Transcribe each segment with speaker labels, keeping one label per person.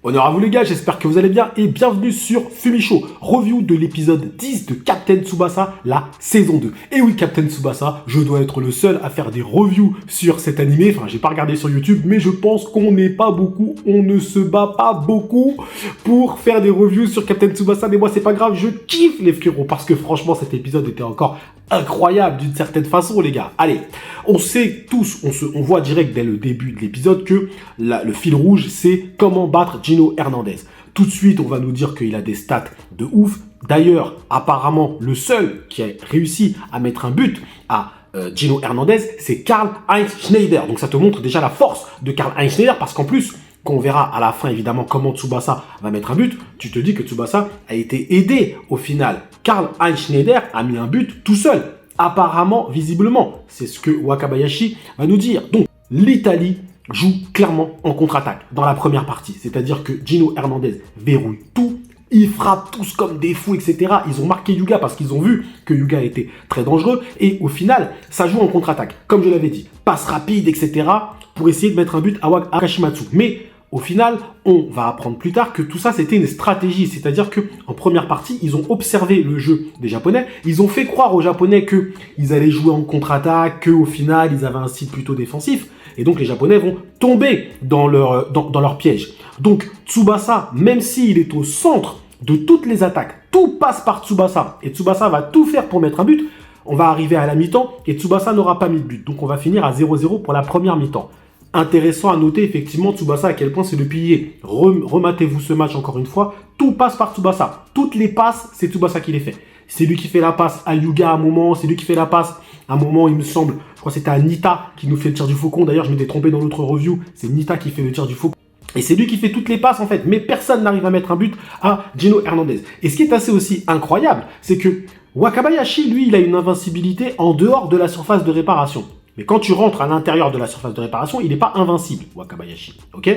Speaker 1: Honneur à vous les gars, j'espère que vous allez bien et bienvenue sur Fumicho, review de l'épisode 10 de Captain Tsubasa, la saison 2. Et oui, Captain Tsubasa, je dois être le seul à faire des reviews sur cet animé, enfin j'ai pas regardé sur YouTube, mais je pense qu'on n'est pas beaucoup, on ne se bat pas beaucoup pour faire des reviews sur Captain Tsubasa, mais moi c'est pas grave, je kiffe les frérots, parce que franchement cet épisode était encore incroyable d'une certaine façon les gars. Allez, on sait tous, on voit direct dès le début de l'épisode que le fil rouge c'est comment battre Gino Hernandez. Tout de suite on va nous dire qu'il a des stats de ouf. D'ailleurs apparemment le seul qui a réussi à mettre un but à Gino Hernandez c'est Karl-Heinz Schneider. Donc ça te montre déjà la force de Karl-Heinz Schneider parce qu'en plus qu'on verra à la fin évidemment comment Tsubasa va mettre un but, tu te dis que Tsubasa a été aidé au final. Karl-Heinz Schneider a mis un but tout seul, apparemment, visiblement. C'est ce que Wakabayashi va nous dire. Donc, l'Italie joue clairement en contre-attaque dans la première partie. C'est-à-dire que Gino Hernandez verrouille tout, ils frappent tous comme des fous, etc. Ils ont marqué Yuga parce qu'ils ont vu que Yuga était très dangereux. Et au final, ça joue en contre-attaque. Comme je l'avais dit, passe rapide, etc. pour essayer de mettre un but à Kashimatsu. Mais au final, on va apprendre plus tard que tout ça, c'était une stratégie. C'est-à-dire qu'en première partie, ils ont observé le jeu des Japonais. Ils ont fait croire aux Japonais qu'ils allaient jouer en contre-attaque, qu'au final, ils avaient un style plutôt défensif. Et donc, les Japonais vont tomber dans leur piège. Donc, Tsubasa, même s'il est au centre de toutes les attaques, tout passe par Tsubasa. Et Tsubasa va tout faire pour mettre un but. On va arriver à la mi-temps et Tsubasa n'aura pas mis de but. Donc, on va finir à 0-0 pour la première mi-temps. Intéressant à noter effectivement Tsubasa à quel point c'est le pilier. Rematez-vous ce match encore une fois. Tout passe par Tsubasa. Toutes les passes, c'est Tsubasa qui les fait. C'est lui qui fait la passe à Yuga à un moment. C'est lui qui fait la passe à un moment, il me semble. Je crois que c'était à Nita qui nous fait le tir du faucon. D'ailleurs, je m'étais trompé dans l'autre review. C'est Nita qui fait le tir du faucon. Et c'est lui qui fait toutes les passes en fait. Mais personne n'arrive à mettre un but à Gino Hernandez. Et ce qui est assez aussi incroyable, c'est que Wakabayashi, lui, il a une invincibilité en dehors de la surface de réparation. Mais quand tu rentres à l'intérieur de la surface de réparation, il n'est pas invincible, Wakabayashi. Ok?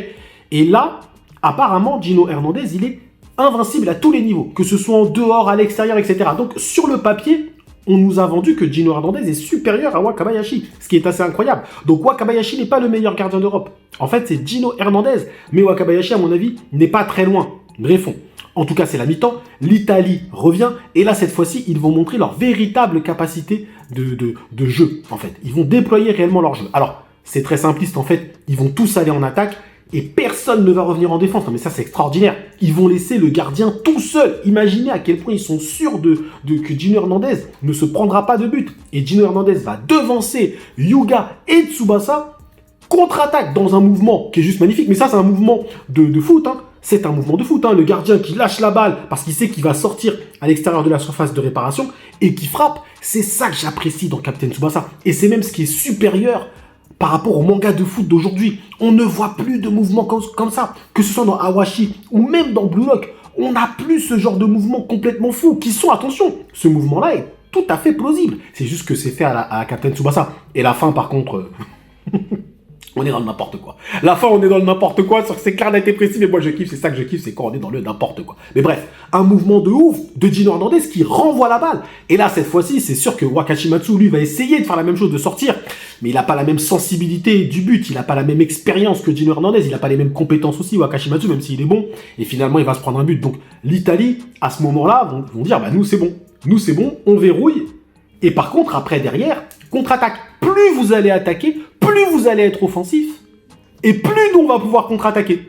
Speaker 1: Et là, apparemment, Gino Hernandez, il est invincible à tous les niveaux, que ce soit en dehors, à l'extérieur, etc. Donc, sur le papier, on nous a vendu que Gino Hernandez est supérieur à Wakabayashi, ce qui est assez incroyable. Donc, Wakabayashi n'est pas le meilleur gardien d'Europe. En fait, c'est Gino Hernandez. Mais Wakabayashi, à mon avis, n'est pas très loin. Bref, en tout cas, c'est la mi-temps. L'Italie revient. Et là, cette fois-ci, ils vont montrer leur véritable capacité de jeu, en fait. Ils vont déployer réellement leur jeu. Alors, c'est très simpliste, en fait. Ils vont tous aller en attaque et personne ne va revenir en défense. Non, mais ça, c'est extraordinaire. Ils vont laisser le gardien tout seul. Imaginez à quel point ils sont sûrs que Gino Hernandez ne se prendra pas de but. Et Gino Hernandez va devancer Yuga et Tsubasa contre-attaque dans un mouvement qui est juste magnifique. Mais ça, c'est un mouvement de foot, hein. C'est un mouvement de foot, hein. Le gardien qui lâche la balle parce qu'il sait qu'il va sortir à l'extérieur de la surface de réparation et qui frappe. C'est ça que j'apprécie dans Captain Tsubasa. Et c'est même ce qui est supérieur par rapport au manga de foot d'aujourd'hui. On ne voit plus de mouvements comme ça. Que ce soit dans Awashi ou même dans Blue Lock, on n'a plus ce genre de mouvements complètement fous qui sont, attention, ce mouvement-là est tout à fait plausible. C'est juste que c'est fait à Captain Tsubasa. Et la fin, par contre... on est dans le n'importe quoi. La fin, on est dans le n'importe quoi. C'est clair, net et précis, mais moi je kiffe. C'est ça que je kiffe, c'est quand on est dans le n'importe quoi. Mais bref, un mouvement de ouf de Gino Hernandez qui renvoie la balle. Et là, cette fois-ci, c'est sûr que Wakashimatsu, lui, va essayer de faire la même chose, de sortir. Mais il n'a pas la même sensibilité du but. Il n'a pas la même expérience que Gino Hernandez. Il n'a pas les mêmes compétences aussi, Wakashimatsu, même s'il est bon. Et finalement, il va se prendre un but. Donc, l'Italie, à ce moment-là, vont dire, bah nous, c'est bon. Nous, c'est bon, on verrouille. Et par contre, après, derrière, contre-attaque. Plus vous allez attaquer, plus vous allez être offensif, et plus nous, on va pouvoir contre-attaquer.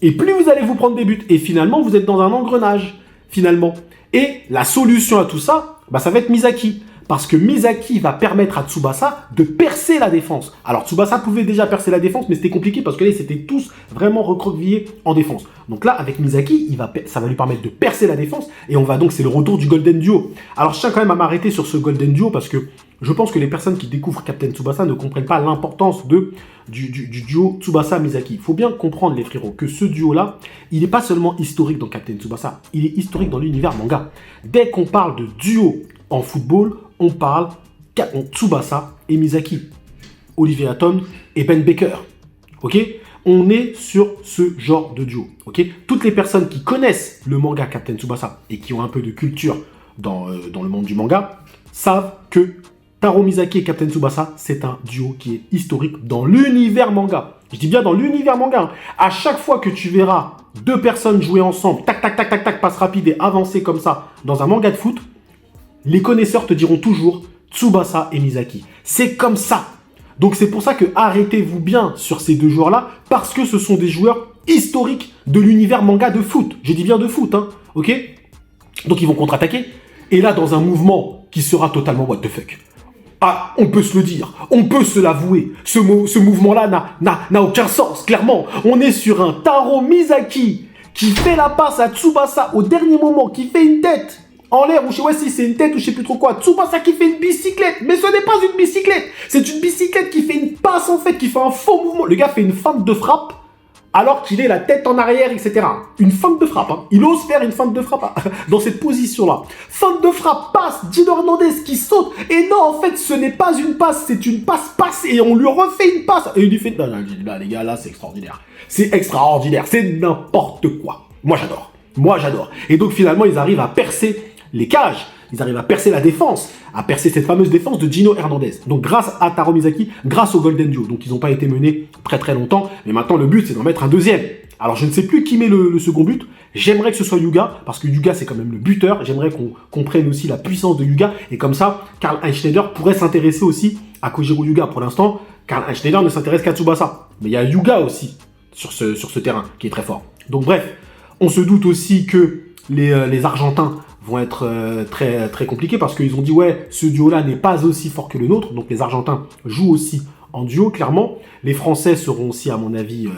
Speaker 1: Et plus vous allez vous prendre des buts. Et finalement, vous êtes dans un engrenage, finalement. Et la solution à tout ça, bah, ça va être Misaki. Parce que Misaki va permettre à Tsubasa de percer la défense. Alors Tsubasa pouvait déjà percer la défense, mais c'était compliqué parce que là, ils s'étaient tous vraiment recroquevillés en défense. Donc là, avec Misaki, ça va lui permettre de percer la défense. Et on va donc, c'est le retour du Golden Duo. Alors je tiens quand même à m'arrêter sur ce Golden Duo parce que je pense que les personnes qui découvrent Captain Tsubasa ne comprennent pas l'importance du duo Tsubasa-Misaki. Il faut bien comprendre, les frérots, que ce duo-là, il n'est pas seulement historique dans Captain Tsubasa, il est historique dans l'univers manga. Dès qu'on parle de duo en football, on parle Tsubasa et Misaki, Olivier Hatton et Ben Baker. Ok? On est sur ce genre de duo. Ok? Toutes les personnes qui connaissent le manga Captain Tsubasa et qui ont un peu de culture dans le monde du manga savent que Taro Mizaki et Captain Tsubasa, c'est un duo qui est historique dans l'univers manga. Je dis bien dans l'univers manga. Hein. À chaque fois que tu verras deux personnes jouer ensemble, tac, tac, tac, tac, tac, passe rapide et avancer comme ça dans un manga de foot, les connaisseurs te diront toujours Tsubasa et Mizaki. C'est comme ça. Donc c'est pour ça que arrêtez-vous bien sur ces deux joueurs-là, parce que ce sont des joueurs historiques de l'univers manga de foot. Je dis bien de foot, hein, ok? Donc ils vont contre-attaquer. Et là, dans un mouvement qui sera totalement what the fuck. Ah, on peut se le dire, on peut se l'avouer. Ce mouvement-là n'a aucun sens, clairement. On est sur un Taro Mizaki qui fait la passe à Tsubasa au dernier moment, qui fait une tête en l'air, ou je sais pas si c'est une tête ou je sais plus trop quoi. Tsubasa qui fait une bicyclette, mais ce n'est pas une bicyclette. C'est une bicyclette qui fait une passe en fait, qui fait un faux mouvement. Le gars fait une feinte de frappe alors qu'il est la tête en arrière, etc. Une feinte de frappe, hein. Il ose faire une feinte de frappe hein, dans cette position-là. Feinte de frappe, passe, Gino Hernandez qui saute. Et non, en fait, ce n'est pas une passe, c'est une passe-passe et on lui refait une passe. Et il lui fait, non, là, les gars, là, c'est extraordinaire. C'est extraordinaire, c'est n'importe quoi. Moi, j'adore. Et donc, finalement, ils arrivent à percer les cages. Ils arrivent à percer la défense, à percer cette fameuse défense de Gino Hernandez. Donc grâce à Taro Mizaki, grâce au Golden Duo. Donc ils n'ont pas été menés très longtemps, mais maintenant le but c'est d'en mettre un deuxième. Alors je ne sais plus qui met le second but, j'aimerais que ce soit Yuga, parce que Yuga c'est quand même le buteur, j'aimerais qu'on comprenne aussi la puissance de Yuga, et comme ça, Karl Heinz pourrait s'intéresser aussi à Kojiro Yuga. Pour l'instant, Karl Heinz ne s'intéresse qu'à Tsubasa. Mais il y a Yuga aussi sur ce terrain, qui est très fort. Donc bref, on se doute aussi que les Argentins vont être très compliqués parce qu'ils ont dit ouais, ce duo-là n'est pas aussi fort que le nôtre, donc les Argentins jouent aussi en duo, clairement. Les Français seront aussi, à mon avis,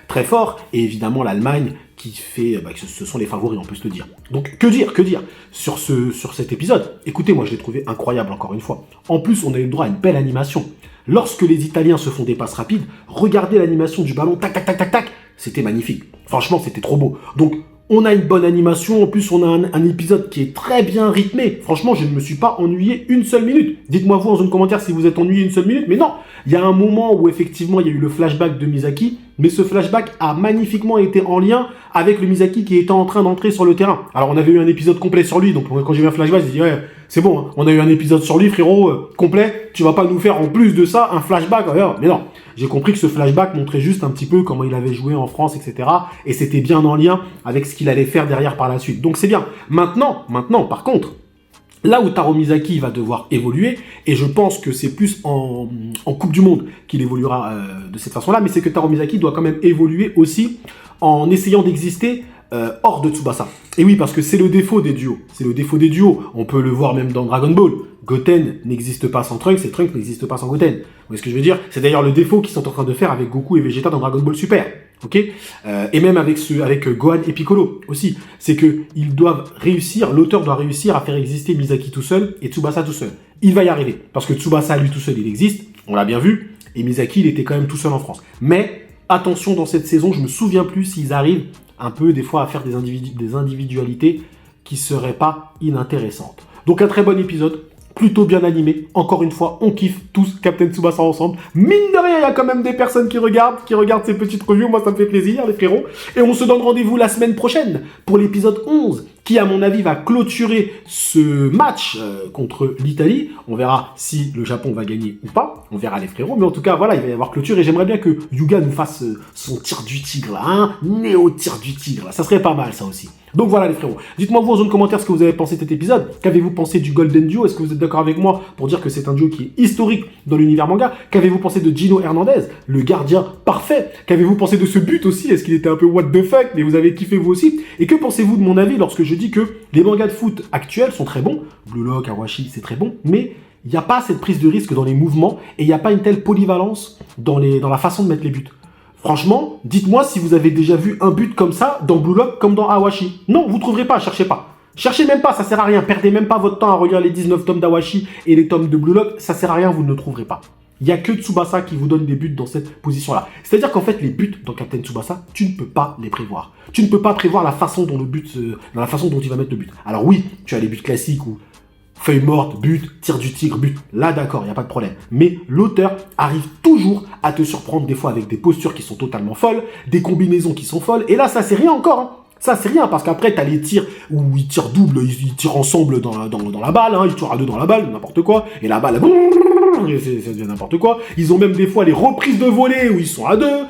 Speaker 1: très forts, et évidemment l'Allemagne qui fait, ce sont les favoris, on peut se le dire. Donc que dire sur cet épisode? Écoutez, moi je l'ai trouvé incroyable encore une fois. En plus, on a eu le droit à une belle animation. Lorsque les Italiens se font des passes rapides, regardez l'animation du ballon, tac tac tac tac tac, c'était magnifique. Franchement, c'était trop beau. Donc on a une bonne animation, en plus on a un épisode qui est très bien rythmé. Franchement, je ne me suis pas ennuyé une seule minute. Dites-moi vous en zone commentaire si vous êtes ennuyé une seule minute, mais non. Il y a un moment où effectivement il y a eu le flashback de Mizaki, mais ce flashback a magnifiquement été en lien avec le Mizaki qui était en train d'entrer sur le terrain. Alors on avait eu un épisode complet sur lui, donc quand j'ai vu un flashback, j'ai dit ouais, c'est bon, hein. On a eu un épisode sur lui frérot, complet, tu vas pas nous faire en plus de ça un flashback, mais non. J'ai compris que ce flashback montrait juste un petit peu comment il avait joué en France, etc. Et c'était bien en lien avec ce qu'il allait faire derrière par la suite. Donc c'est bien. Maintenant, par contre, là où Taro Mizaki va devoir évoluer, et je pense que c'est plus en Coupe du Monde qu'il évoluera de cette façon-là, mais c'est que Taro Mizaki doit quand même évoluer aussi en essayant d'exister hors de Tsubasa. Et oui, parce que c'est le défaut des duos. C'est le défaut des duos. On peut le voir même dans Dragon Ball. Goten n'existe pas sans Trunks et Trunks n'existe pas sans Goten. Vous voyez ce que je veux dire? C'est d'ailleurs le défaut qu'ils sont en train de faire avec Goku et Vegeta dans Dragon Ball Super. Ok, et même avec Gohan et Piccolo aussi. C'est que ils doivent réussir, l'auteur doit réussir à faire exister Mizaki tout seul et Tsubasa tout seul. Il va y arriver. Parce que Tsubasa, lui tout seul, il existe. On l'a bien vu. Et Mizaki, il était quand même tout seul en France. Mais attention, dans cette saison, je me souviens plus s'ils arrivent un peu des fois à faire des individualités qui seraient pas inintéressantes. Donc un très bon épisode, plutôt bien animé. Encore une fois, on kiffe tous Captain Tsubasa ensemble. Mine de rien, il y a quand même des personnes qui regardent ces petites reviews. Moi, ça me fait plaisir, les frérots. Et on se donne rendez-vous la semaine prochaine pour l'épisode 11, qui, à mon avis, va clôturer ce match contre l'Italie. On verra si le Japon va gagner ou pas. On verra les frérots. Mais en tout cas, voilà, il va y avoir clôture. Et j'aimerais bien que Yuga nous fasse son tir du tigre, là, hein. Néo-tir du tigre, là. Ça serait pas mal, ça aussi. Donc voilà, les frérots. Dites-moi vous en zone commentaire ce que vous avez pensé de cet épisode. Qu'avez-vous pensé du Golden Duo? Est-ce que vous êtes d'accord avec moi pour dire que c'est un duo qui est historique dans l'univers manga? Qu'avez-vous pensé de Gino Hernandez, le gardien parfait? Qu'avez-vous pensé de ce but aussi? Est-ce qu'il était un peu what the fuck? Mais vous avez kiffé vous aussi? Et que pensez-vous de mon avis lorsque je dis que les mangas de foot actuels sont très bons? Blue Lock, Awashi, c'est très bon, mais il n'y a pas cette prise de risque dans les mouvements et il n'y a pas une telle polyvalence dans la façon de mettre les buts. Franchement, dites-moi si vous avez déjà vu un but comme ça dans Blue Lock comme dans Awashi. Non, vous trouverez pas, cherchez pas. Cherchez même pas, ça sert à rien. Perdez même pas votre temps à relire les 19 tomes d'Awashi et les tomes de Blue Lock, ça sert à rien, vous ne le trouverez pas. Il n'y a que Tsubasa qui vous donne des buts dans cette position-là. C'est-à-dire qu'en fait, les buts dans Captain Tsubasa, tu ne peux pas les prévoir. Tu ne peux pas prévoir la façon dont dans la façon dont il va mettre le but. Alors oui, tu as les buts classiques où feuille morte, but, tir du tigre, but. Là, d'accord, il n'y a pas de problème. Mais l'auteur arrive toujours à te surprendre des fois avec des postures qui sont totalement folles, des combinaisons qui sont folles. Et là, ça, c'est rien encore. Hein. Ça, c'est rien, parce qu'après, t'as les tirs où ils tirent double, ils tirent ensemble dans la balle, hein, ils tirent à deux dans la balle, n'importe quoi, et la balle, ça devient n'importe quoi. Ils ont même des fois les reprises de volée où ils sont à deux.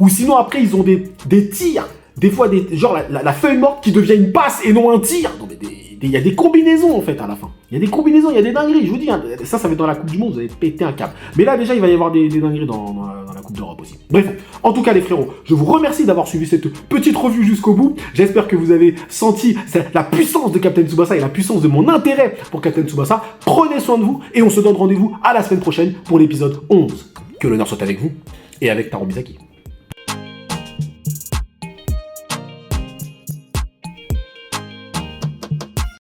Speaker 1: Ou sinon, après, ils ont des tirs, des fois, genre la feuille morte qui devient une passe et non un tir. Non, mais il y a des combinaisons, en fait, à la fin. Il y a des combinaisons, il y a des dingueries, je vous dis, hein, ça va être dans la Coupe du Monde, vous allez péter un câble. Mais là, déjà, il va y avoir des dingueries dans la Coupe d'Europe aussi. Bref, en tout cas, les frérots, je vous remercie d'avoir suivi cette petite revue jusqu'au bout. J'espère que vous avez senti la puissance de Captain Tsubasa et la puissance de mon intérêt pour Captain Tsubasa. Prenez soin de vous et on se donne rendez-vous à la semaine prochaine pour l'épisode 11. Que l'honneur soit avec vous et avec Taro Misaki.